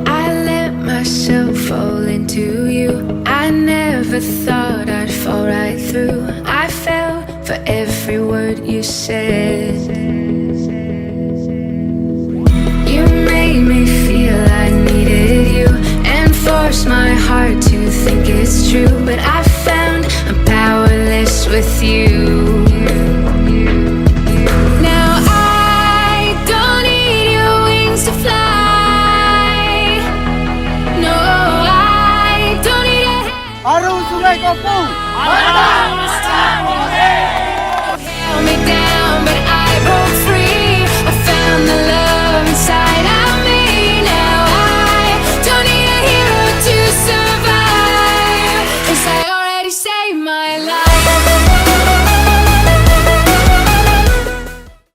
I let myself fall into you. I never thought I'd fall right through. I fell for every word you said. You made me feel I needed you and forced my heart to think it's true. But I found I'm powerless with you. Now I don't need your wings to fly. No, I don't need a Arung Sungai Kampung.